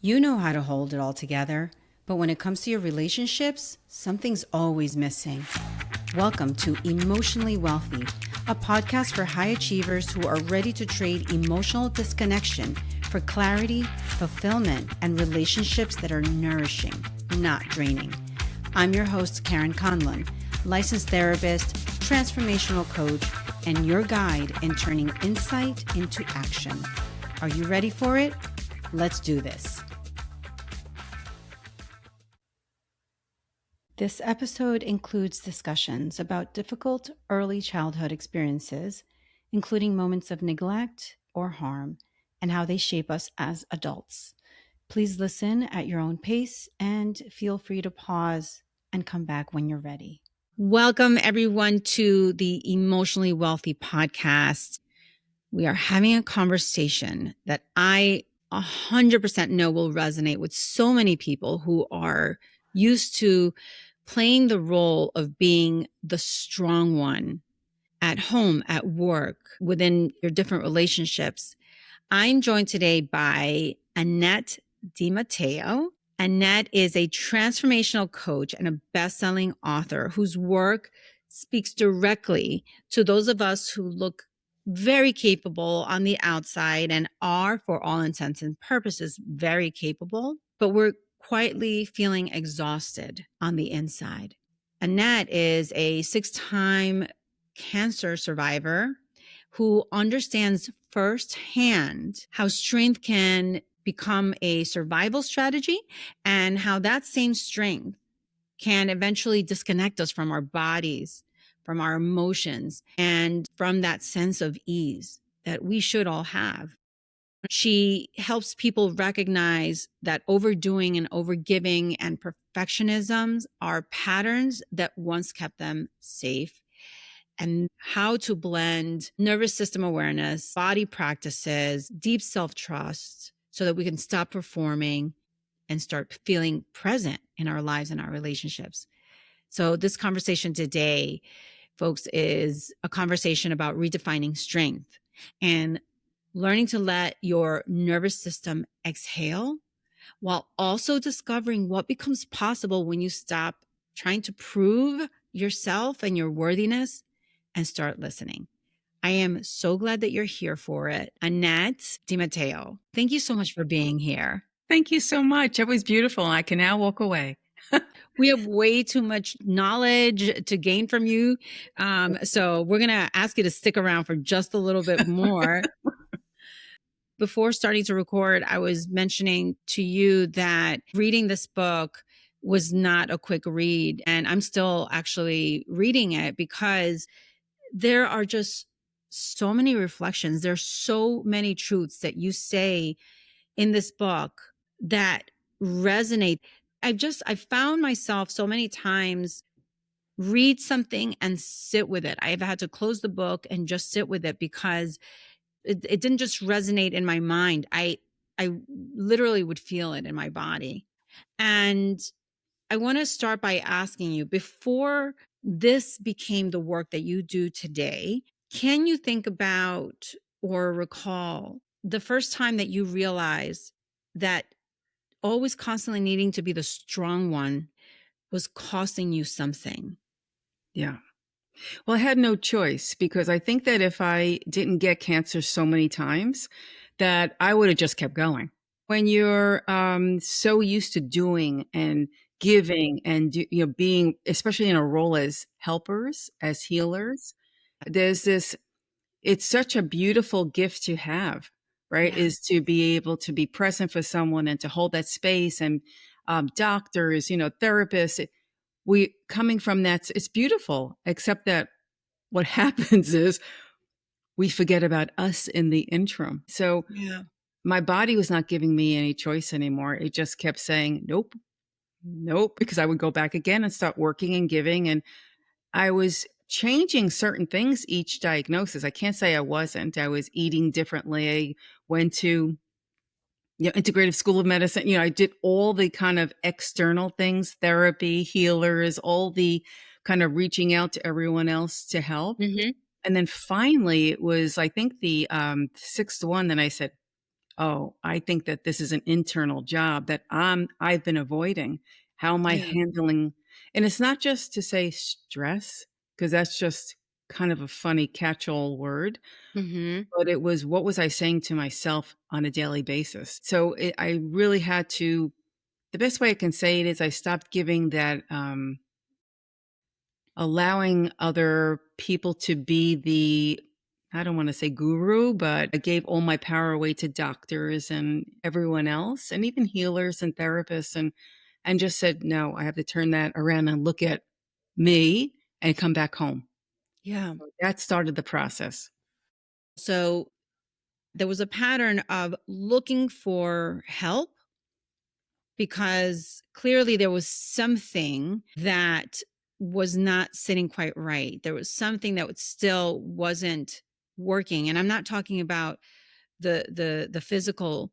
You know how to hold it all together, but when it comes to your relationships, something's always missing. Welcome to Emotionally Wealthy, a podcast for high achievers who are ready to trade emotional disconnection for clarity, fulfillment, and relationships that are nourishing, not draining. I'm your host, Karen Conlon, licensed therapist, transformational coach, and your guide in turning insight into action. Are you ready for it? Let's do this. This episode includes discussions about difficult early childhood experiences, including moments of neglect or harm, and how they shape us as adults. Please listen at your own pace and feel free to pause and come back when you're ready. Welcome, everyone, to the Emotionally Wealthy podcast. We are having a conversation that I 100% know will resonate with so many people who are used to playing the role of being the strong one at home, at work, within your different relationships. I'm joined today by Anette DiMatteo. Anette is a transformational coach and a best-selling author whose work speaks directly to those of us who look very capable on the outside and are, for all intents and purposes, very capable, but we're quietly feeling exhausted on the inside. Anette is a 6-time cancer survivor who understands firsthand how strength can become a survival strategy and how that same strength can eventually disconnect us from our bodies, from our emotions, and from that sense of ease that we should all have. She helps people recognize that overdoing and overgiving and perfectionisms are patterns that once kept them safe, and how to blend nervous system awareness, body practices, deep self-trust so that we can stop performing and start feeling present in our lives and our relationships. So this conversation today, folks, is a conversation about redefining strength and learning to let your nervous system exhale while also discovering what becomes possible when you stop trying to prove yourself and your worthiness and start listening. I am so glad that you're here for it. Anette DiMatteo, thank you so much for being here. Thank you so much. It was beautiful. I can now walk away. We have way too much knowledge to gain from you. So we're going to ask you to stick around for just a little bit more. Before starting to record, I was mentioning to you that reading this book was not a quick read. And I'm still actually reading it because there are just so many reflections. There's so many truths that you say in this book that resonate. I found myself so many times read something and sit with it. I've had to close the book and just sit with it because it didn't just resonate in my mind. I literally would feel it in my body. And I want to start by asking you, before this became the work that you do today, can you think about or recall the first time that you realized that always constantly needing to be the strong one was costing you something? Yeah. Well, I had no choice because I think that if I didn't get cancer so many times, that I would have just kept going. When you're so used to doing and giving and being, especially in a role as helpers, as healers, there's this. It's such a beautiful gift to have, right? Yeah. Is to be able to be present for someone and to hold that space. And doctors, therapists, we coming from that, it's beautiful, except that what happens is we forget about us in the interim. So Yeah. my body was not giving me any choice anymore. It just kept saying, nope, nope, because I would go back again and start working and giving. And I was changing certain things each diagnosis. I can't say I wasn't. I was eating differently. I went to integrative school of medicine. I did all the kind of external things, therapy, healers, all the kind of reaching out to everyone else to help. Mm-hmm. And then finally it was, I think the sixth one, then I said, oh, I think that this is an internal job that I've been avoiding. How am I Yeah. handling, and it's not just to say stress, because that's just kind of a funny catch-all word, Mhm. but it was what was I saying to myself on a daily basis? So, I really had to, the best way I can say it is I stopped giving that, allowing other people to be the, I don't wanna say guru, but I gave all my power away to doctors and everyone else, and even healers and therapists, and just said, "No, I have to turn that around and look at me and come back home." Yeah. That started the process. So there was a pattern of looking for help because clearly there was something that was not sitting quite right. There was something that still wasn't working. And I'm not talking about the physical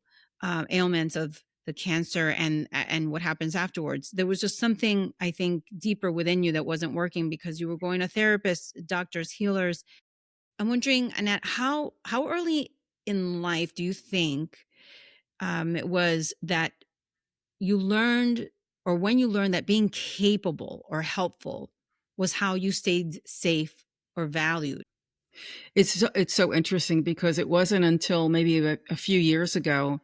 ailments of the cancer and what happens afterwards. There was just something, I think, deeper within you that wasn't working because you were going to therapists, doctors, healers. I'm wondering, Annette, how early in life do you think it was that you learned, or when you learned that being capable or helpful was how you stayed safe or valued? It's so interesting because it wasn't until maybe a few years ago,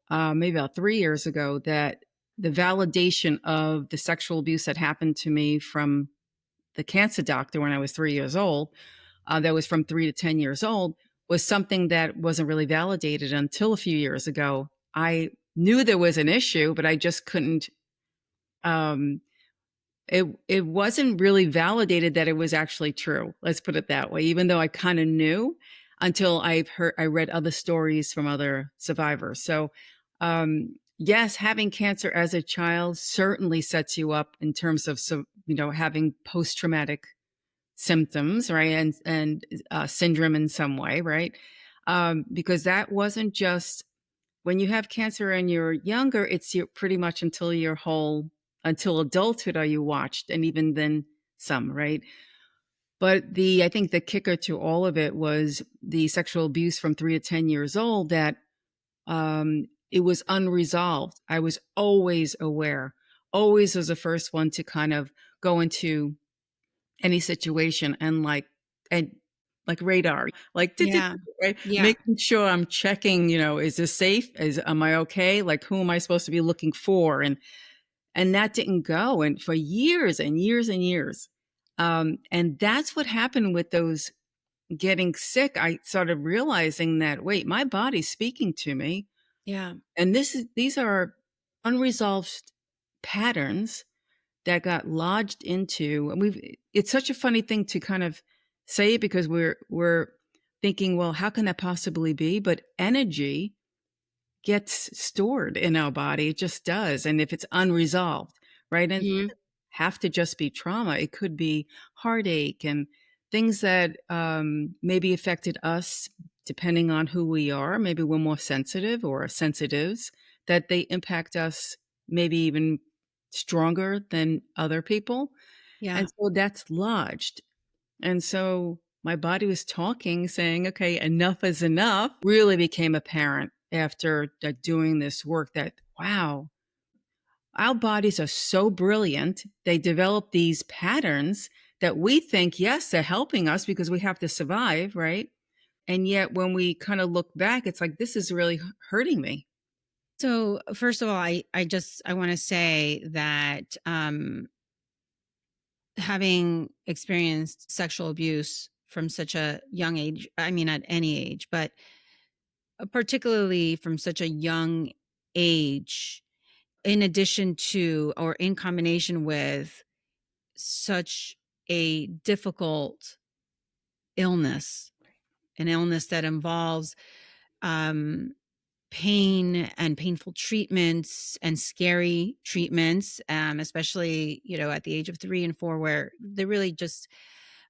maybe about 3 years ago, that the validation of the sexual abuse that happened to me from the cancer doctor when I was 3 years old, that was from 3 to 10 years old, was something that wasn't really validated until a few years ago. I knew there was an issue, but I just couldn't, um, it wasn't really validated that it was actually true, let's put it that way, even though I kinda knew until I read other stories from other survivors. So, yes, having cancer as a child certainly sets you up in terms of, so having post-traumatic symptoms, right? And syndrome in some way, right? Because that wasn't just when you have cancer and you're younger, it's your pretty much until your whole, until adulthood are you watched, and even then some, right? But I think the kicker to all of it was the sexual abuse from 3 to 10 years old, that it was unresolved. I was always aware, always was the first one to kind of go into any situation and like radar, like Yeah. right? Yeah. Making sure I'm checking, is this safe? Am I okay? Like, who am I supposed to be looking for? And that didn't go, and for years and years and years. And that's what happened with those getting sick. I started realizing that, wait, my body's speaking to me, Yeah. and these are unresolved patterns that got lodged into, and it's such a funny thing to kind of say because we're thinking, well, how can that possibly be? But energy gets stored in our body. It just does. And if it's unresolved, right? And it Mhm. doesn't have to just be trauma. It could be heartache and things that maybe affected us depending on who we are. Maybe we're more sensitive or sensitives, that they impact us maybe even stronger than other people. And Yeah. so that's lodged. And so my body was talking, saying, okay, enough is enough. Really became apparent after like doing this work that, wow, our bodies are so brilliant. They develop these patterns that we think, yes, they're helping us because we have to survive, right? And yet when we kind of look back, it's like, this is really hurting me. So first of all, I want to say that having experienced sexual abuse from such a young age, I mean at any age, but particularly from such a young age, in addition to or in combination with such a difficult illness, an illness that involves um, pain and painful treatments and scary treatments, especially at the age of 3 and 4, where they're really just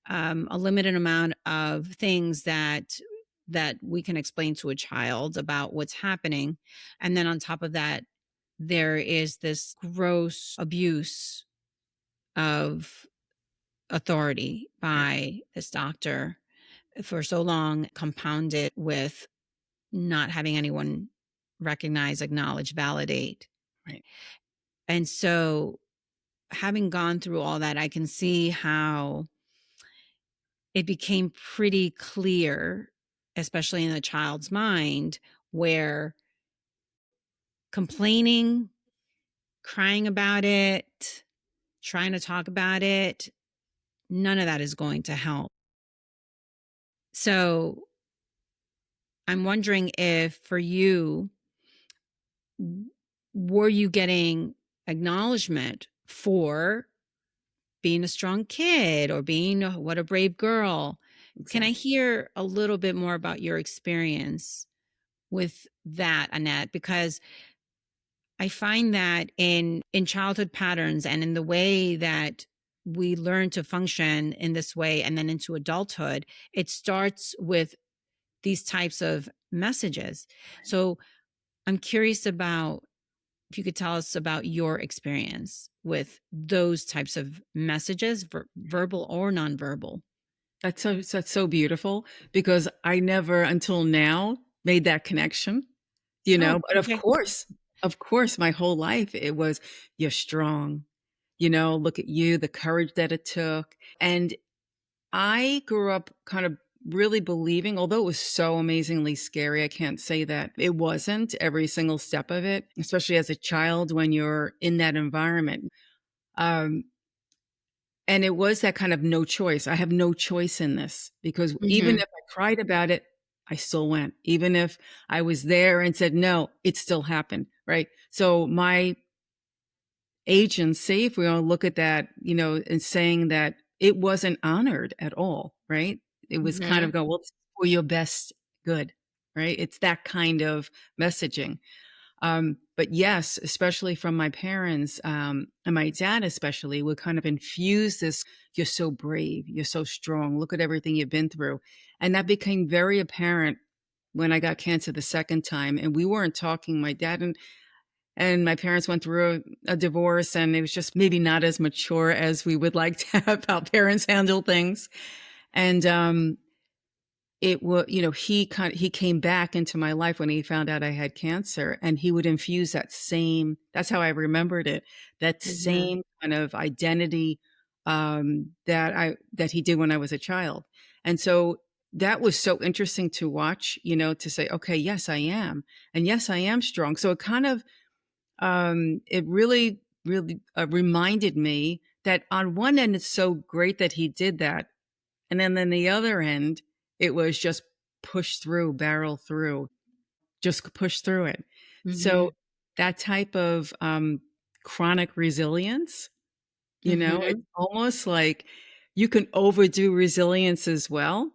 a limited amount of things that we can explain to a child about what's happening, and then on top of that, there is this gross abuse of authority by this doctor for so long, compounded with not having anyone recognize, acknowledge, validate. Right. And so, having gone through all that, I can see how it became pretty clear, especially in the child's mind, where complaining, crying about it, trying to talk about it, none of that is going to help. So I'm wondering if for you, were you getting acknowledgement for being a strong kid or being what a brave girl? Can I Exactly. hear a little bit more about your experience with that, Annette? Because I find that in childhood patterns and in the way that we learn to function in this way and then into adulthood, it starts with these types of messages. So I'm curious about if you could tell us about your experience with those types of messages, verbal or nonverbal. That's so beautiful because I never until now made that connection, Oh, but okay. of course, my whole life it was, "You're strong," "Look at you, the courage that it took." And I grew up kind of really believing, although it was so amazingly scary, I can't say that it wasn't every single step of it, especially as a child when you're in that environment. Um, and it was that kind of no choice. I have no choice in this because even Mm-hmm. if I cried about it, I still went. Even if I was there and said no, it still happened, right? So my age and safe, we all look at that, and saying that it wasn't honored at all, right? It was kind Mm-hmm. of go, well, it's for your best good, right? It's that kind of messaging. But yes, especially from my parents, and my dad especially, would kind of infuse this, you're so brave, you're so strong, look at everything you've been through. And that became very apparent when I got cancer the second time. And we weren't talking, my dad and my parents went through a divorce, and it was just maybe not as mature as we would like to have how parents handle things. And it was, he came back into my life when he found out I had cancer, and he would infuse that same. That's how I remembered it. That Mm-hmm. same kind of identity that he did when I was a child, and so that was so interesting to watch. To say, okay, yes, I am, and yes, I am strong. So it kind of it really, really reminded me that on one end, it's so great that he did that. And then the other end, it was just push through, barrel through, just push through it. Mm-hmm. So that type of chronic resilience, Mm-hmm. it's almost like you can overdo resilience as well.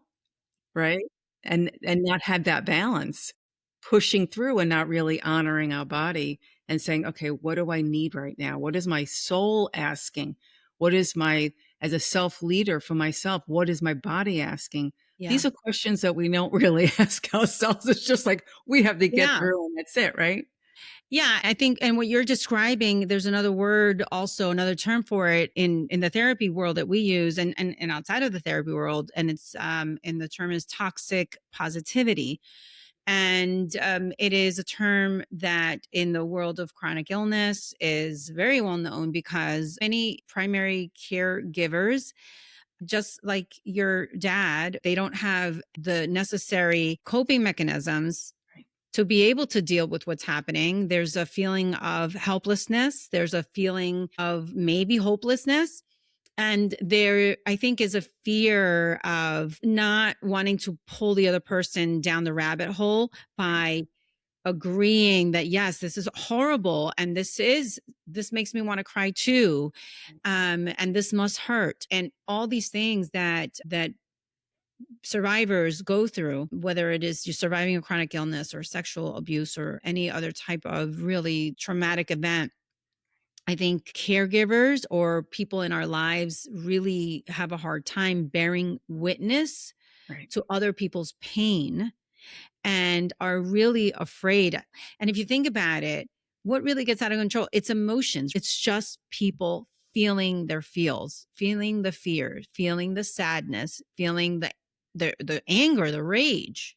Right? And not have that balance, pushing through and not really honoring our body and saying, "Okay, what do I need right now? What is my soul asking? What is my as a self-leader for myself, what is my body asking?" Yeah. These are questions that we don't really ask ourselves. It's just like, we have to get Yeah. through and that's it, right? Yeah, I think, and what you're describing, there's another word, also another term for it in the therapy world that we use, and outside of the therapy world, and it's and the term is toxic positivity, and it is a term that in the world of chronic illness is very well known because many primary caregivers, just like your dad, they don't have the necessary coping mechanisms Right, to be able to deal with what's happening. There's a feeling of helplessness. There's a feeling of maybe hopelessness. And there, I think, is a fear of not wanting to pull the other person down the rabbit hole right, by agreeing that, yes, this is horrible. And this makes me want to cry too. And this must hurt. And all these things that survivors go through, whether it is you surviving a chronic illness or sexual abuse or any other type of really traumatic event. I think caregivers or people in our lives really have a hard time bearing witness right, to other people's pain and are really afraid. And if you think about it, what really gets out of control? It's emotions. It's just people feeling their feels, feeling the fear, feeling the sadness, feeling the anger, the rage.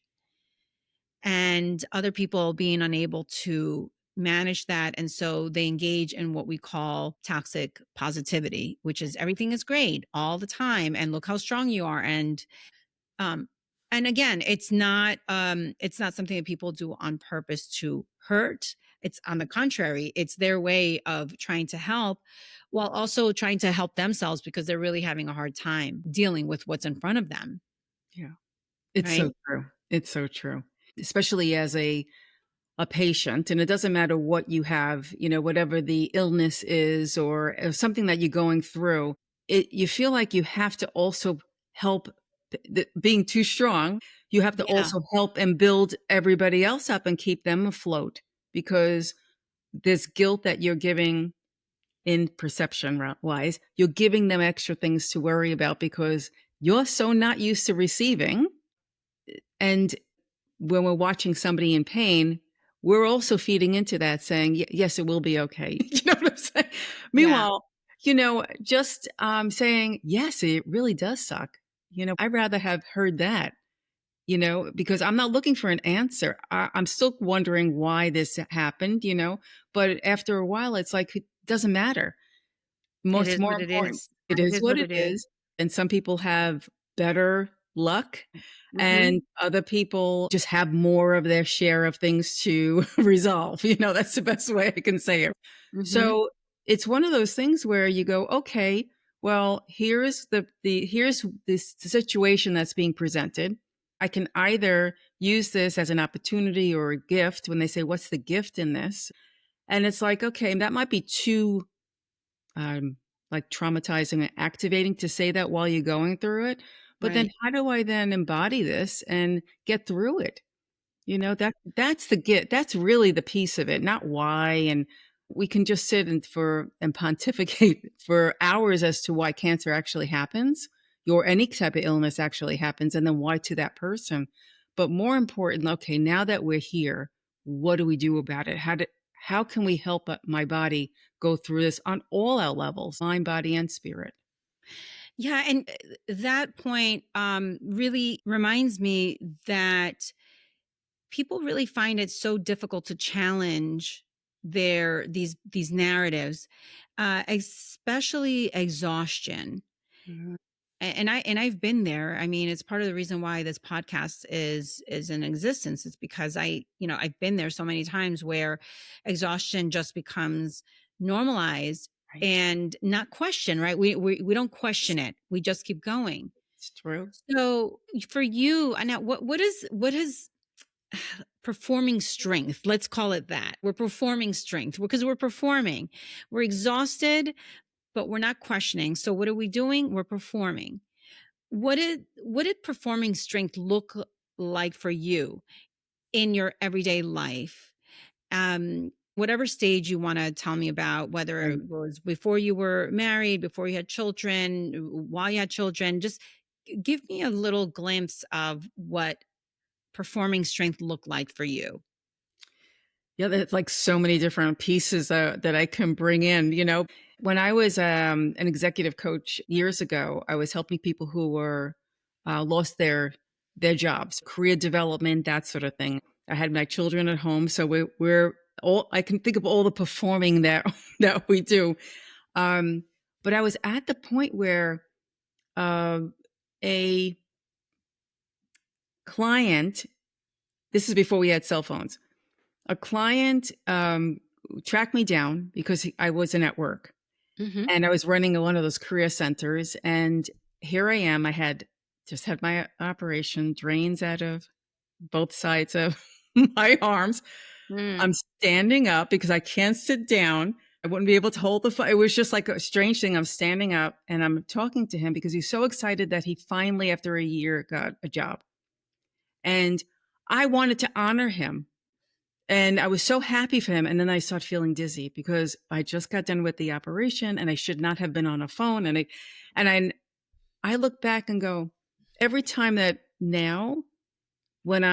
and other people being unable to manage that. And so they engage in what we call toxic positivity, which is everything is great all the time. And look how strong you are. Um, and again, it's not something that people do on purpose to hurt. It's on the contrary, it's their way of trying to help while also trying to help themselves because they're really having a hard time dealing with what's in front of them. Yeah. It's Right. so true. It's so true. Especially as a patient, and it doesn't matter what you have, whatever the illness is or something that you're going through, you feel like you have to also help being too strong. You have to Yeah. also help and build everybody else up and keep them afloat because this guilt that you're giving in perception wise, you're giving them extra things to worry about because you're so not used to receiving. And when we're watching somebody in pain, we're also feeding into that saying, yes, it will be okay. You know what I'm saying? Yeah. Meanwhile, just saying, yes, it really does suck. I'd rather have heard that, because I'm not looking for an answer. I'm still wondering why this happened, but after a while, it's like, it doesn't matter. It Most is more what it important, is. it It is is what what it it is. is, and some people have better luck, Mhm. and other people just have more of their share of things to resolve, that's the best way I can say it. Mhm. So, it's one of those things where you go, "Okay, well, here's here's this situation that's being presented. I can either use this as an opportunity or a gift." When they say, "What's the gift in this?" And it's like, okay, that might be too like traumatizing and activating to say that while you're going through it. But then Right. how do I then embody this and get through it? That's the get. That's really the piece of it, not why. And we can just sit and pontificate for hours as to why cancer actually happens, or any type of illness actually happens, and then why to that person. But more important, okay, now that we're here, what do we do about it? How can we help my body go through this on all our levels, mind, body, and spirit? Yeah, and that point really reminds me that people really find it so difficult to challenge these narratives, especially exhaustion. Mhm. And I've been there. I mean, it's part of the reason why this podcast is in existence. It's because I've been there so many times where exhaustion just becomes normalized Right. and not questioned, right? We don't question it. We just keep going. It's true. So for you, Annette, what is performing strength? Let's call it that. We're performing strength because we're performing. We're exhausted, but we're not questioning. So what are we doing? We're performing. What did performing strength look like for you in your everyday life? Whatever stage you want to tell me about, whether Right. it was before you were married, before you had children, while you had children, just give me a little glimpse of what performing strength looked like for you. Yeah, there's like so many different pieces that I can bring in. When I was an executive coach years ago, I was helping people who were lost their jobs, career development, that sort of thing. I had my children at home, so we're all. I can think of all the performing that that we do. Um, but I was at the point where um a client. This is before we had cell phones. A client tracked me down because I wasn't at work, Hmm. and I was running one of those career centers. And here I am. I had just had my operation, drains out of both sides of my arms. Mm. I'm standing up because I can't sit down. I wouldn't be able to hold the phone. It was just like a strange thing. I'm standing up and I'm talking to him because he's so excited that he finally, after a year, got a job. And I wanted to honor him. And I was so happy for him, and then I started feeling dizzy because I just got done with the operation, and I should not have been on a phone, and I look back and go, every time that now when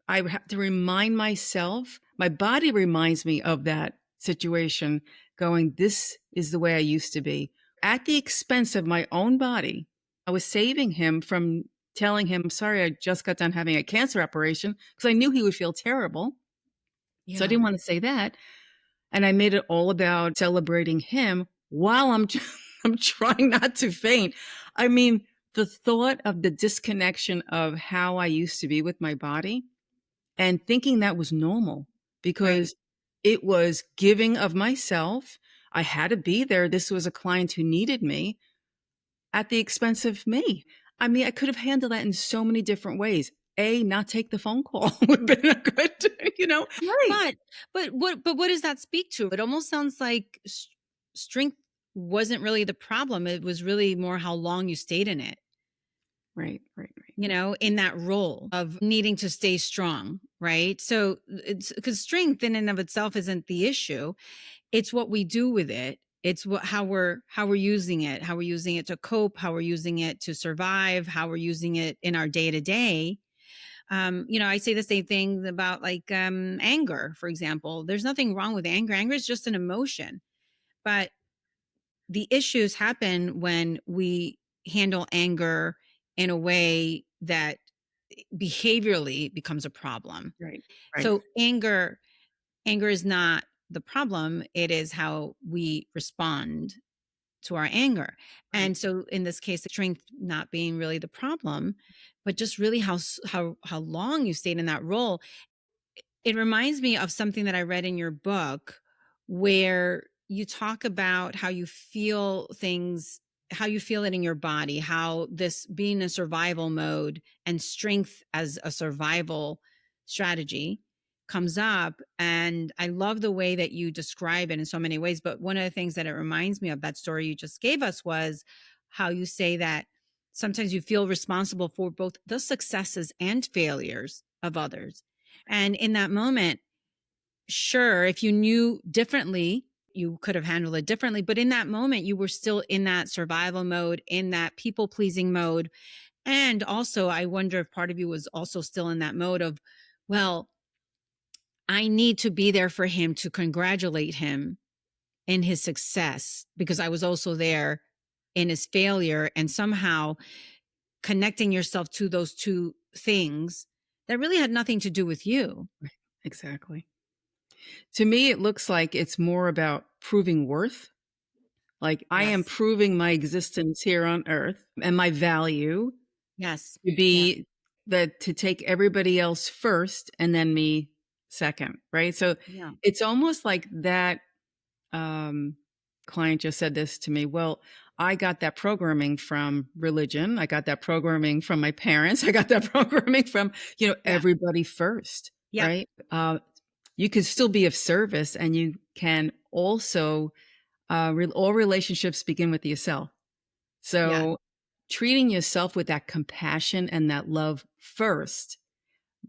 I have to remind myself, my body reminds me of that situation, going, "This is the way I used to be." At the expense of my own body, I was saving him from telling him, "Sorry, I just got done having a cancer operation," because I knew he would feel terrible. So I Yeah. didn't wanna say that, and I made it all about celebrating him while I'm trying not to faint. I mean, the thought of the disconnection of how I used to be with my body and thinking that was normal Right. because it was giving of myself. I had to be there. This was a client who needed me at the expense of me. I mean, I could have handled that in so many different ways. A, not take the phone call would have been a good, you know? Right. But what does that speak to? It almost sounds like strength wasn't really the problem. It was really more how long you stayed in it, Right, right, right. in that role of needing to stay strong, right? So it's because strength in and of itself isn't the issue. It's what we do with it. It's how we're using it, how we're using it to cope, how we're using it to survive, how we're using it in our day to day. I say the same thing about like anger, for example. There's nothing wrong with anger. Anger is just an emotion, but the issues happen when we handle anger in a way that behaviorally becomes a problem. Right, right, So anger is not the problem. It is how we respond to our anger. right. And so in this case, strength not being really the problem, but just really how long you stayed in that role. It reminds me of something that I read in your book where you talk about how you feel things, how you feel it in your body, how this being in survival mode and strength as a survival strategy comes up. And I love the way that you describe it in so many ways. But one of the things that it reminds me of that story you just gave us was how you say that sometimes you feel responsible for both the successes and failures of others. And in that moment, sure, if you knew differently, you could have handled it differently. But in that moment, you were still in that survival mode, in that people pleasing mode. And also, I wonder if part of you was also still in that mode of, well, I need to be there for him to congratulate him in his success because I was also there in his failure, and somehow connecting yourself to those two things that really had nothing to do with you. Exactly. To me, it looks like it's more about proving worth. Like, I am Yes. proving my existence here on earth and my value Yes. to Yeah. be that to take everybody else first and then me second, right? So Yeah. it's almost like that um, client just said this to me. Well, I got that programming from religion. I got that programming from my parents. I got that programming from, Yeah. everybody first, Yeah. right? You can still be of service and you can also, all relationships begin with yourself. Yeah. So treating yourself with that compassion and that love first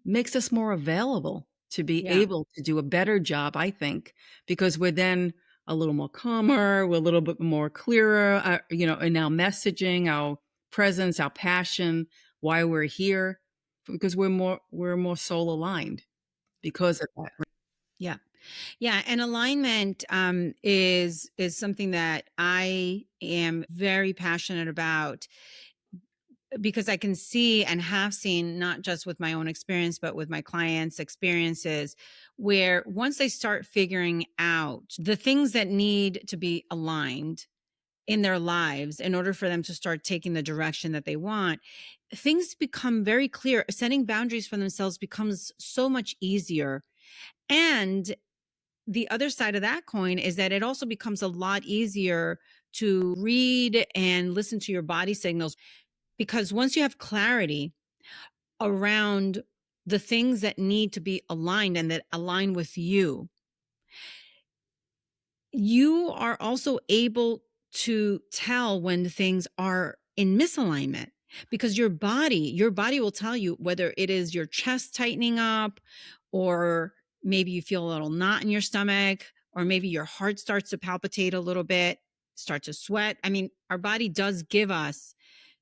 makes us more available to be Yeah. able to do a better job, I think, because we're then a little more calmer, we're a little bit more clearer, in our messaging, our presence, our passion, why we're here, because we're more soul aligned because of that. Yeah. Yeah. And alignment is something that I am very passionate about because I can see and have seen not just with my own experience, but with my clients' experiences, where once they start figuring out the things that need to be aligned in their lives in order for them to start taking the direction that they want, things become very clear. Setting boundaries for themselves becomes so much easier. And the other side of that coin is that it also becomes a lot easier to read and listen to your body signals because once you have clarity around the things that need to be aligned and that align with you, you are also able to tell when things are in misalignment because your body will tell you whether it is your chest tightening up or maybe you feel a little knot in your stomach or maybe your heart starts to palpitate a little bit, start to sweat. I mean, our body does give us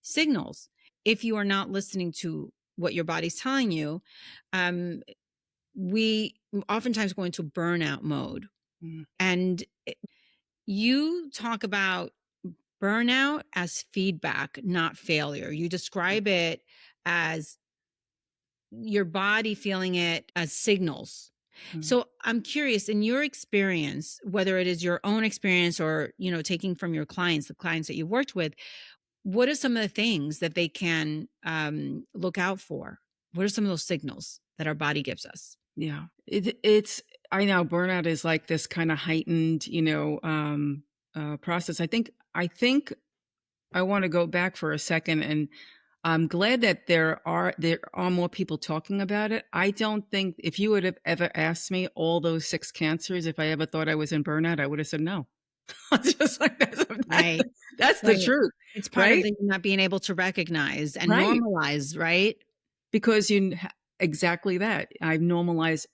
signals. If you are not listening to what your body's telling you, um, we oftentimes go into burnout mode. Mm, And you talk about burnout as feedback, not failure. You describe it as your body feeling it as signals. Mm. So I'm curious, in your experience, whether it is your own experience or, taking from your clients, the clients that you've worked with, what are some of the things that they can look out for? What are some of those signals that our body gives us? Yeah. It's I know burnout is like this kind of heightened, process. I think I want to go back for a second, and I'm glad that there are more people talking about it. I don't think if you would have ever asked me all those 6 cancers, if I ever thought I was in burnout, I would have said no. Just like Right. that's the Right. truth, It's part of right? the not being able to recognize and Right. normalize, right? Because exactly that. I've normalized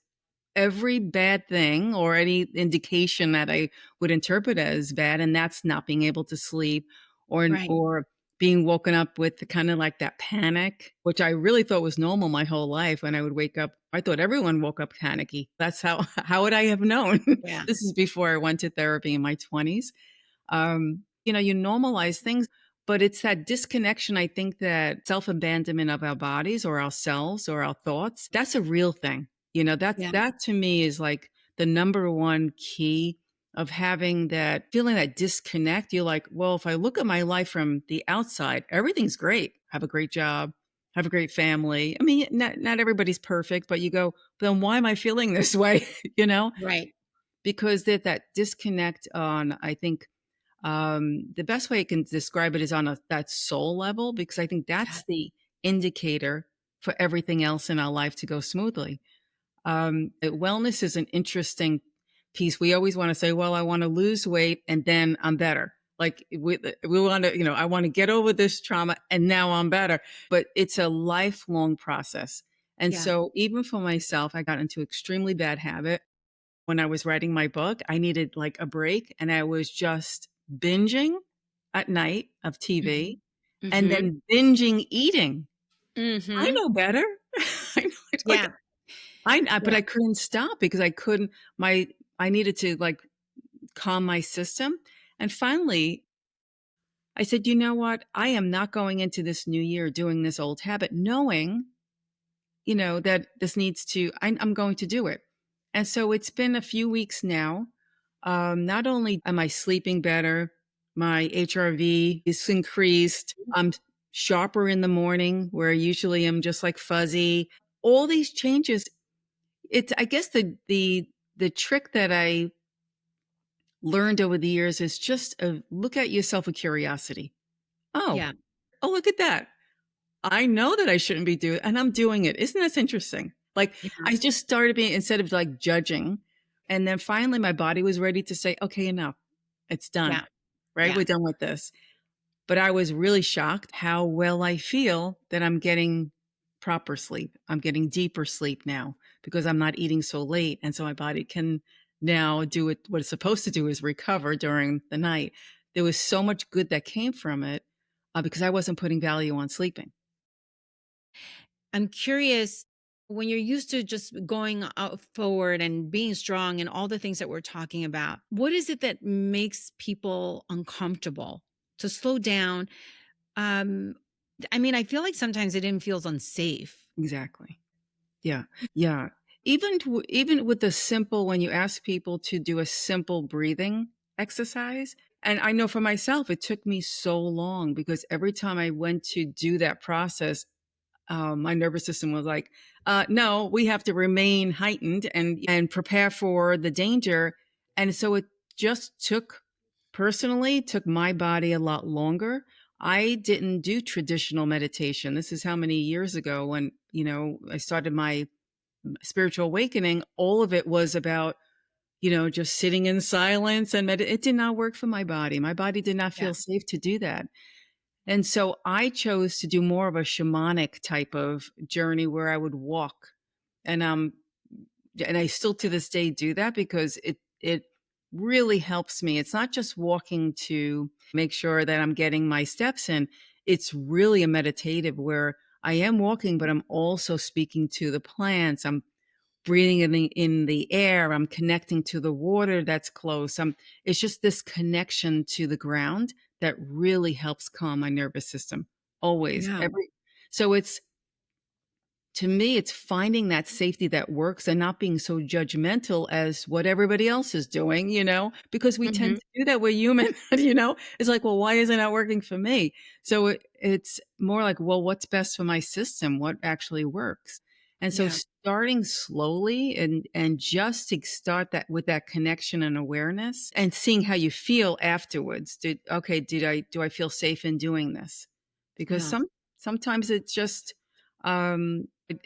every bad thing or any indication that I would interpret as bad, and that's not being able to sleep Right. or being woken up with kind of like that panic, which I really thought was normal my whole life. When I would wake up, I thought everyone woke up panicky. That's how would I have known? Yeah. This is before I went to therapy in my 20s. You normalize things, but it's that disconnection. I think that self-abandonment of our bodies or ourselves or our thoughts, that's a real thing. Yeah. That to me is like the number one key of having that feeling, that disconnect. You're like, well, if I look at my life from the outside, everything's great. Have a great job, have a great family. I mean, not everybody's perfect, but you go, then why am I feeling this way? you know, Right. because that disconnect on, I think, the best way I can describe it is on that soul level, because I think Yeah. that's the indicator for everything else in our life to go smoothly. Wellness is an interesting piece. We always want to say, well, I want to lose weight and then I'm better. Like we want to, I want to get over this trauma and now I'm better. But it's a lifelong process. And Yeah. so even for myself, I got into extremely bad habit when I was writing my book. I needed like a break, and I was just binging at night of Mhm. TV and Mhm. then binging eating. I Mhm. know better. I know, it's like Yeah. but Yeah. I couldn't stop because I couldn't my I needed to like calm my system. And finally, I said, "You know what? I am not going into this new year doing this old habit knowing that this needs to, I'm going to do it." And so it's been a few weeks now. Not only am I sleeping better, my HRV is increased. I'm sharper in the morning where usually I'm just like fuzzy. All these changes. I guess the trick that I learned over the years is just look at yourself with curiosity. Oh, Yeah. oh, look at that. I know that I shouldn't be doing, and I'm doing it. Isn't this interesting? Like Yeah. I just started being, instead of like judging, and then finally my body was ready to say, "Okay, enough. It's done. Yeah. Right? Yeah. We're done with this." But I was really shocked how well I feel that I'm getting proper sleep. I'm getting deeper sleep now because I'm not eating so late, and so my body can now do it. What it's supposed to do is recover during the night. There was so much good that came from it because I wasn't putting value on sleeping. I'm curious, when you're used to just going out forward and being strong and all the things that we're talking about, what is it that makes people uncomfortable to slow down? Um, I mean, I feel like sometimes it even feels unsafe. Exactly. Yeah, yeah. Even with the simple, when you ask people to do a simple breathing exercise, and I know for myself, it took me so long because every time I went to do that process, my nervous system was like, "No, we have to remain heightened and prepare for the danger." And so it just took my body a lot longer. I didn't do traditional meditation. This is how many years ago when I started my spiritual awakening. All of it was about just sitting in silence, and it did not work for my body. My body did not Yeah. feel safe to do that. And so I chose to do more of a shamanic type of journey where I would walk. And I still to this day do that because it really helps me. It's not just walking to make sure that I'm getting my steps in. It's really a meditative where I am walking, but I'm also speaking to the plants. I'm breathing in the air. I'm connecting to the water that's close. It's just this connection to the ground that really helps calm my nervous system. Always. Yeah. Every so it's to me, it's finding that safety that works and not being so judgmental as what everybody else is doing, because we tend Mhm. to do that. We're human, you know? It's like, well, why isn't that working for me? So it's more like, well, what's best for my system? What actually works? And so Yeah. starting slowly and just to start that with that connection and awareness and seeing how you feel afterwards. Do I feel safe in doing this? Because Yeah. sometimes it's just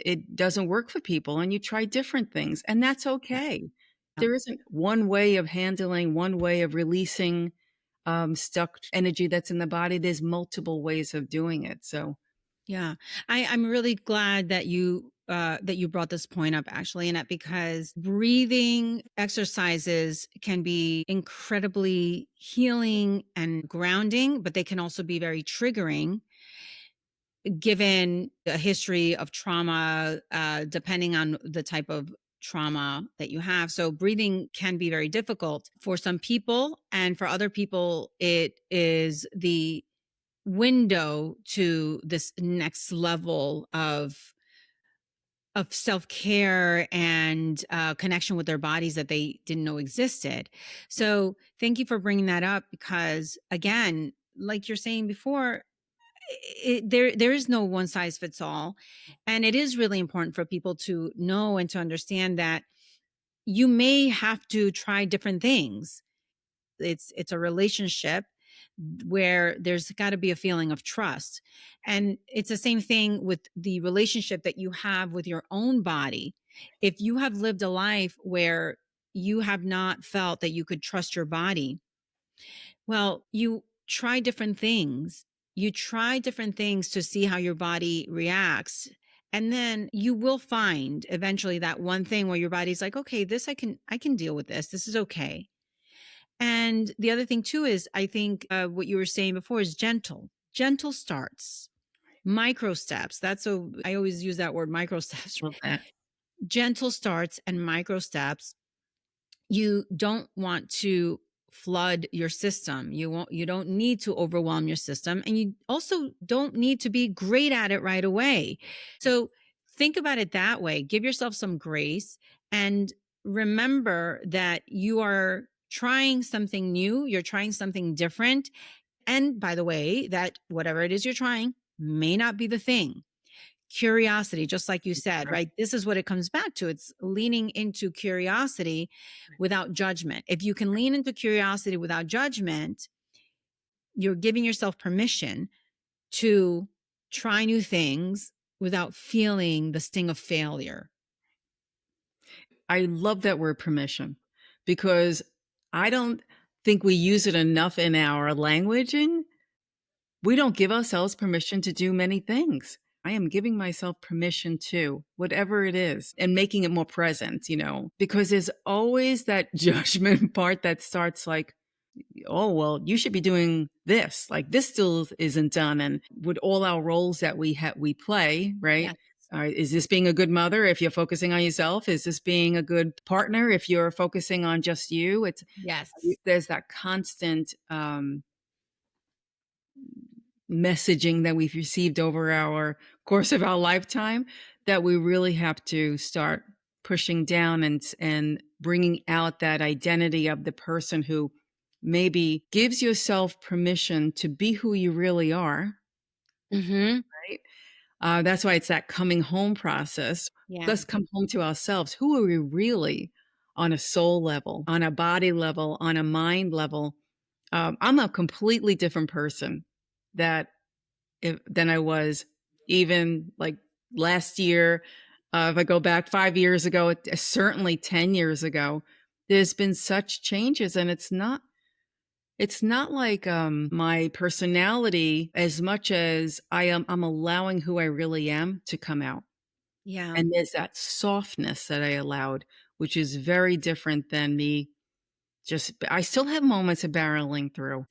it doesn't work for people and you try different things and that's Yeah. okay. Yeah. There isn't one way of handling, one way of releasing stuck energy that's in the body. There's multiple ways of doing it. So Yeah. I'm really glad that you brought this point up, actually, Annette, because breathing exercises can be incredibly healing and grounding, but they can also be very triggering given a history of trauma, depending on the type of trauma that you have. So breathing can be very difficult for some people, and for other people, it is the window to this next level of self-care and connection with their bodies that they didn't know existed. So thank you for bringing that up, because again, like you're saying before, there is no one size fits all, and it is really important for people to know and to understand that you may have to try different things. It's a relationship where there's got to be a feeling of trust, and it's the same thing with the relationship that you have with your own body. If you have lived a life where you have not felt that you could trust your body, well, you try different things to see how your body reacts, and then you will find eventually that one thing where your body's like, okay, this I can deal with this, this is okay. And the other thing too is, I think what you were saying before is gentle starts, micro steps. I always use that word, micro steps. love that. Gentle starts and micro steps. You don't want to flood your system. You don't need to overwhelm your system, and you also don't need to be great at it right away. So think about it that way. Give yourself some grace, and remember that you are trying something new, you're trying something different. And by the way, that whatever it is you're trying may not be the thing. Curiosity, just like you said, right? This is what it comes back to. It's leaning into curiosity without judgment. If you can lean into curiosity without judgment, you're giving yourself permission to try new things without feeling the sting of failure. I love that word permission because I don't think we use it enough in our languaging. We don't give ourselves permission to do many things. I am giving myself permission to whatever it is and making it more present, because there's always that judgment part that starts like, oh, well, you should be doing this. Like this still isn't done. And with all our roles that we play, right? Yes. Is this being a good mother if you're focusing on yourself? Is this being a good partner if you're focusing on just you? Yes. There's that constant messaging that we've received over our course of our lifetime that we really have to start pushing down and bringing out that identity of the person who maybe gives yourself permission to be who you really are, Mm-hmm. right? That's why it's that coming home process. Yeah. Let's come home to ourselves. Who are we really on a soul level, on a body level, on a mind level? I'm a completely different person that than I was even like last year. If I go back 5 years ago, certainly 10 years ago, there's been such changes, and it's not like my personality as much as I'm allowing who I really am to come out. Yeah. And there's that softness that I allowed, which is very different than me. I still have moments of barreling through.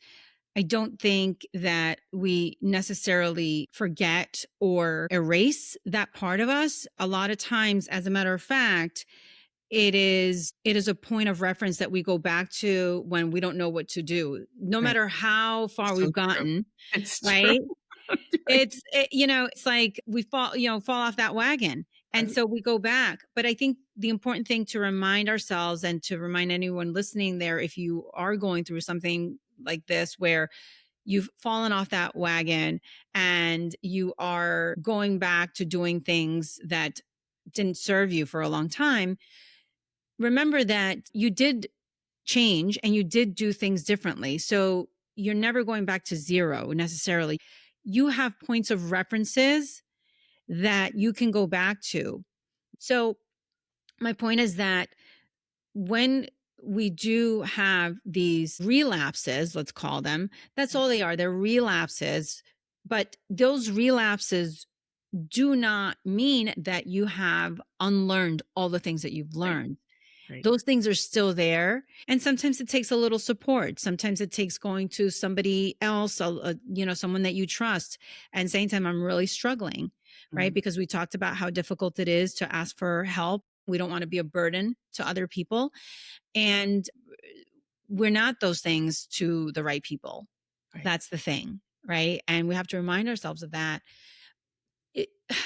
I don't think that we necessarily forget or erase that part of us. A lot of times, as a matter of fact, it is a point of reference that we go back to when we don't know what to do. No Right. matter how far So we've true. gotten, It's true. right? It's like we fall off that wagon. And Right. so we go back. But I think the important thing to remind ourselves and to remind anyone listening there, if you are going through something like this, where you've fallen off that wagon and you are going back to doing things that didn't serve you for a long time, remember that you did change and you did do things differently. So you're never going back to zero necessarily. You have points of references that you can go back to. So my point is that when we do have these relapses, let's call them, that's all they are. They're relapses. But those relapses do not mean that you have unlearned all the things that you've Right. learned. Right. Those things are still there. And sometimes it takes a little support. Sometimes it takes going to somebody else, someone that you trust and saying to them, I'm really struggling, right? Mhm. Because we talked about how difficult it is to ask for help. We don't want to be a burden to other people. And we're not those things to the right people. Right. That's the thing, right? And we have to remind ourselves of that.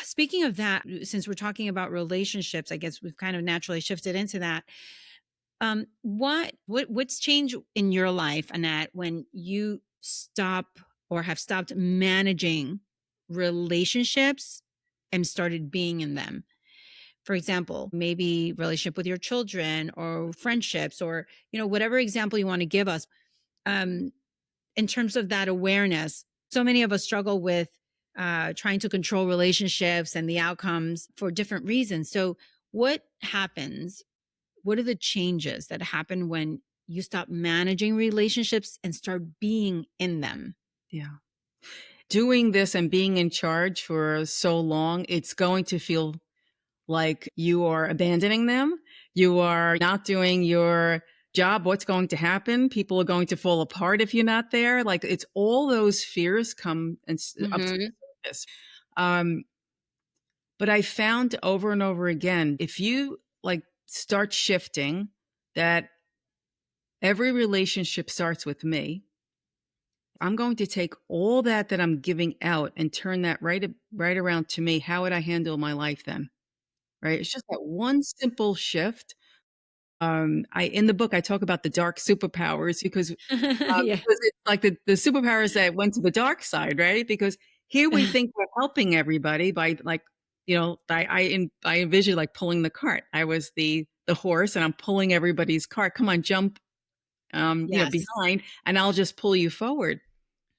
Speaking of that, since we're talking about relationships, I guess we've kind of naturally shifted into that. What's changed in your life, Annette, when you stop or have stopped managing relationships and started being in them? For example, maybe relationship with your children or friendships, or whatever example you want to give us. Um, in terms of that awareness, so many of us struggle with trying to control relationships and the outcomes for different reasons. So, what happens? What are the changes that happen when you stop managing relationships and start being in them? Yeah. Doing this and being in charge for so long, it's going to feel like you are abandoning them. You are not doing your job. What's going to happen? People are going to fall apart if you're not there. Like it's all those fears come up to Hmm. the surface. Um, but I found over and over again, if you like start shifting that every relationship starts with me, I'm going to take all that I'm giving out and turn that right around to me. How would I handle my life then? Right? It's just that one simple shift. I in the book I talk about the dark superpowers Yeah. because it's like the superpowers that went to the dark side, right? Because here we think we're helping everybody by like, I envision like pulling the cart. I was the horse and I'm pulling everybody's cart. Come on, jump, Yes. behind, and I'll just pull you forward.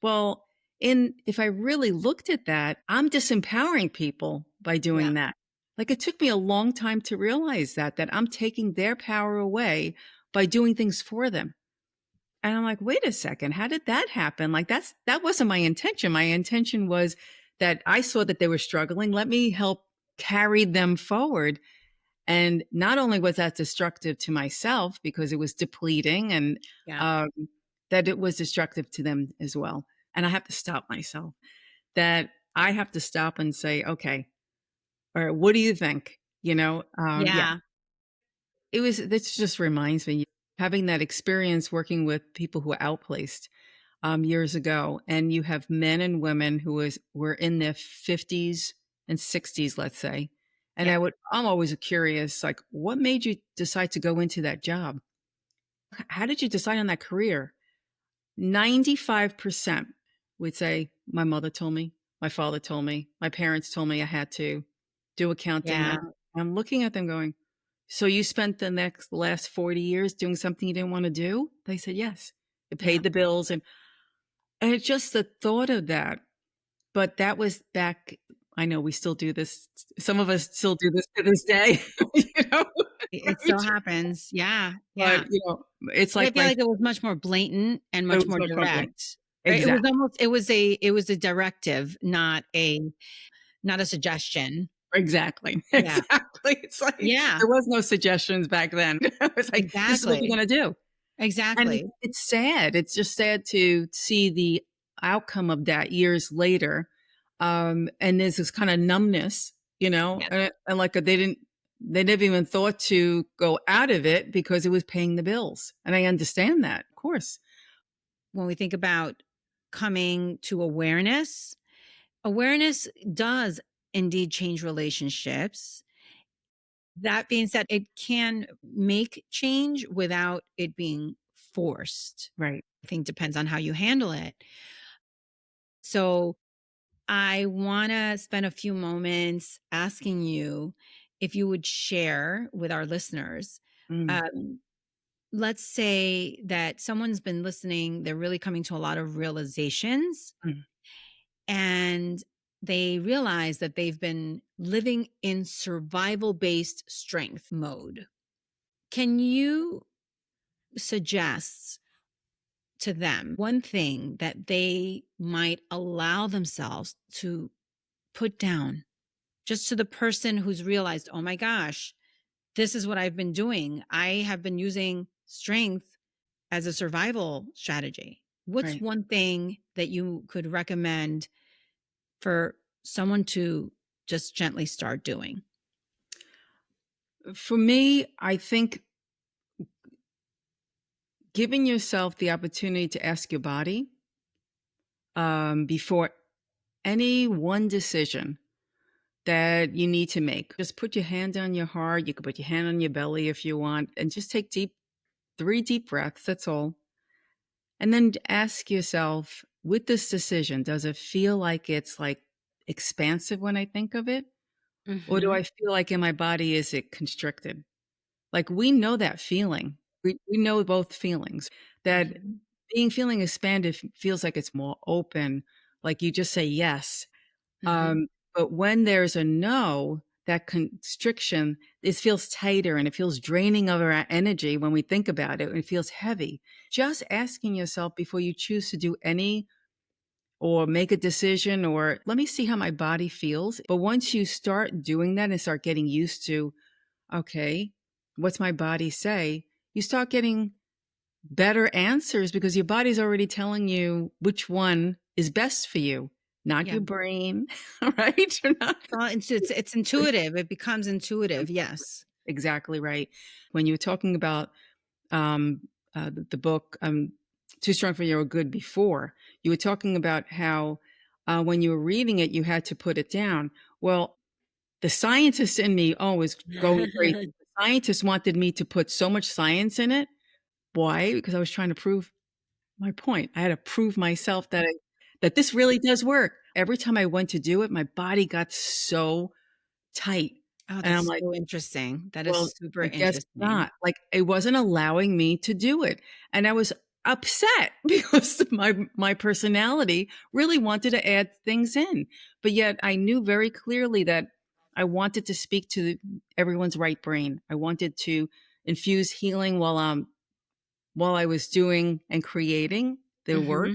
Well, in if I really looked at that, I'm disempowering people by Yeah. doing that. Like it took me a long time to realize that I'm taking their power away by doing things for them. And I'm like, wait a second, how did that happen? Like that wasn't my intention. My intention was that I saw that they were struggling. Let me help carry them forward. And not only was that destructive to myself because it was depleting and Yeah. um, that it was destructive to them as well. And I have to stop myself that I have to stop and say, okay, all right, what do you think? Yeah, Yeah. this just reminds me having that experience working with people who are outplaced years ago. And you have men and women were in their 50s and 60s, let's say. And Yeah. I'm always curious, like, what made you decide to go into that job? How did you decide on that career? 95% would say, my mother told me, my father told me, my parents told me I had to do accounting. Yeah. I'm looking at them going, so you spent the last 40 years doing something you didn't want to do? They said, yes. It Yeah. paid the bills. And it's just the thought of that. But that was back, I know we still do this. Some of us still do this to this day, you know, It so happens. Yeah. but Yeah. it's But I like feel like it was much more blatant and it much was more much more blatant. direct. Right? It was Exactly. almost it was a directive, not a suggestion. Exactly. Yeah. Exactly. It's like Yeah. there was no suggestions back then. It was like, this is what you're Exactly. going to do. And Exactly. it's sad. It's just sad to see the outcome of that years later. And there's this kind of numbness, Yes. and like they never even thought to go out of it because it was paying the bills. And I understand that, of course. When we think about coming to awareness, Awareness does indeed change relationships. That being said, it can make change without it being forced. Right. I think depends on how you handle it. So I want to spend a few moments asking you if you would share with our listeners. Mm, Um, let's say that someone's been listening, they're really coming to a lot of realizations, mm. and they realize that they've been living in survival based strength mode. Can you suggest to them one thing that they might allow themselves to put down, just to the person who's realized, oh my gosh, this is what I've been doing. I have been using strength as a survival strategy. What's Right. one thing that you could recommend for someone to just gently start doing? For me, I think giving yourself the opportunity to ask your body before any one decision that you need to make. Just put your hand on your heart. You can put your hand on your belly if you want, and just take 3 deep breaths. That's all. And then ask yourself, with this decision, does it feel like it's like expansive when I think of it? Or do Mm-hmm. I feel like in my body, is it constricted? Like we know that feeling. We know both feelings that Mm-hmm. feeling expanded feels like it's more open, like you just say yes. Mm-hmm. Um, but when there's a no, that constriction, it feels tighter and it feels draining of our energy when we think about it. And it feels heavy. Just asking yourself before you choose to do any or make a decision or let me see how my body feels. But once you start doing that and start getting used to, okay, what's my body say? You start getting better answers because your body's already telling you which one is best for you, not Yeah. your brain, right? You're not It's intuitive. It becomes intuitive. Yes. exactly right. When you were talking about um, the book "Too Strong for Your Good" before, you were talking about how when you were reading it, you had to put it down. Well, the scientist in me, was going crazy. The scientist wanted me to put so much science in it. Why? Because I was trying to prove my point. I had to prove myself that this really does work. Every time I went to do it, my body got so tight. Oh, And I'm that's like, so interesting. That "Well, is super I guess interesting. not." Like, it wasn't allowing me to do it. And I was upset because my personality really wanted to add things in. But yet I knew very clearly that I wanted to speak to everyone's right brain. I wanted to infuse healing while I was doing and creating the work. Hmm.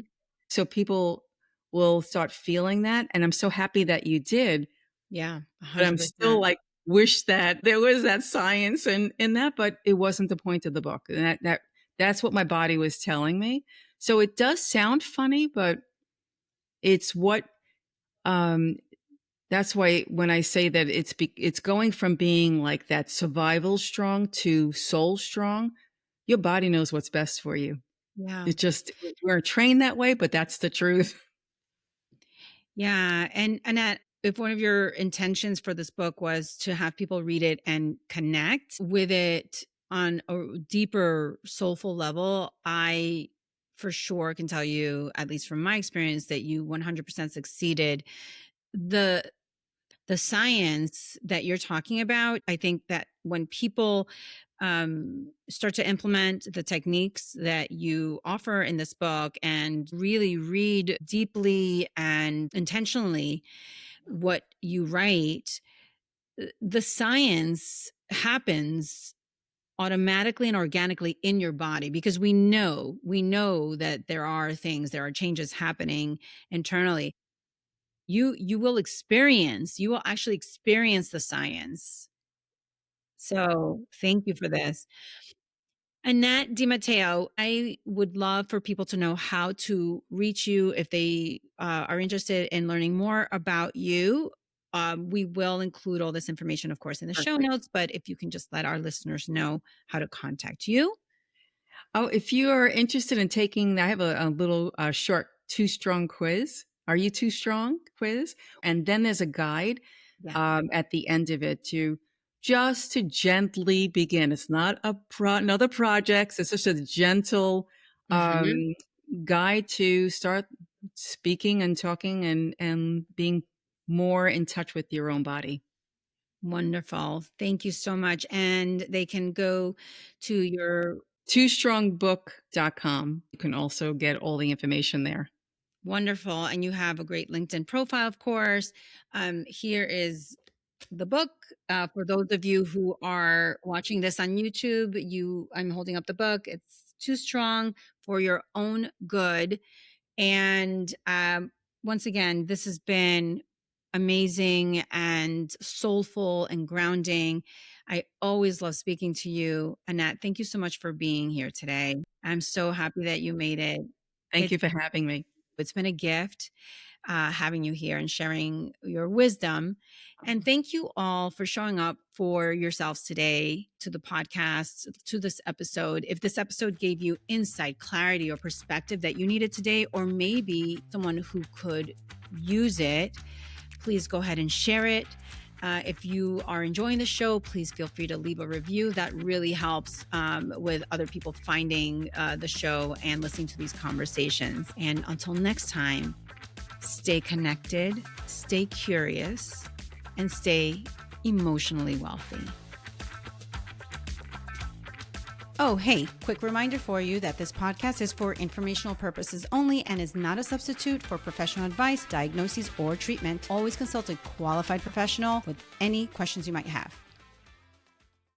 So people will start feeling that. And I'm so happy that you did, Yeah, but I'm still 100%. like, wish that there was that science in that, but it wasn't the point of the book. And that's what my body was telling me. So it does sound funny, but it's what um that's why when I say that it's going from being like that survival strong to soul strong, your body knows what's best for you. Yeah. It just we're trained that way, but that's the truth. Yeah. And Annette, if one of your intentions for this book was to have people read it and connect with it on a deeper soulful level, I for sure can tell you, at least from my experience, that you 100% succeeded. The the science that you're talking about, I think that when people start to implement the techniques that you offer in this book and really read deeply and intentionally what you write, the science happens automatically and organically in your body because we know that there are changes happening internally. You will actually experience the science. So thank you for this. Annette DiMatteo, I would love for people to know how to reach you if they are interested in learning more about you. We will include all this information, of course, in the show Perfect. notes, but if you can just let our listeners know how to contact you. Oh, if you are interested in taking I have a little, short 2 strong quiz. Are you too strong quiz? And then there's a guide Yeah. at the end of it to gently begin. It's not another project. It's just a gentle Mhm. um, guide to start speaking and talking and being more in touch with your own body. Wonderful. Thank you so much. And they can go to your TooStrongBook.com. You can also get all the information there. wonderful. And you have a great LinkedIn profile, of course. Here is the book. For those of you who are watching this on YouTube, I'm holding up the book. It's Too Strong for Your Own Good. And once again, this has been amazing and soulful and grounding. I always love speaking to you, Annette. Thank you so much for being here today. I'm so happy that you made it. Thank It's you for having me. it's been a gift having you here and sharing your wisdom. And thank you all for showing up for yourselves today to the podcast, to this episode. If this episode gave you insight, clarity, or perspective that you needed today, or maybe someone who could use it, please go ahead and share it. If you are enjoying the show, please feel free to leave a review. That really helps with other people finding the show and listening to these conversations. And until next time, stay connected, stay curious, and stay emotionally wealthy. Oh, hey, quick reminder for you that this podcast is for informational purposes only and is not a substitute for professional advice, diagnoses, or treatment. Always consult a qualified professional with any questions you might have.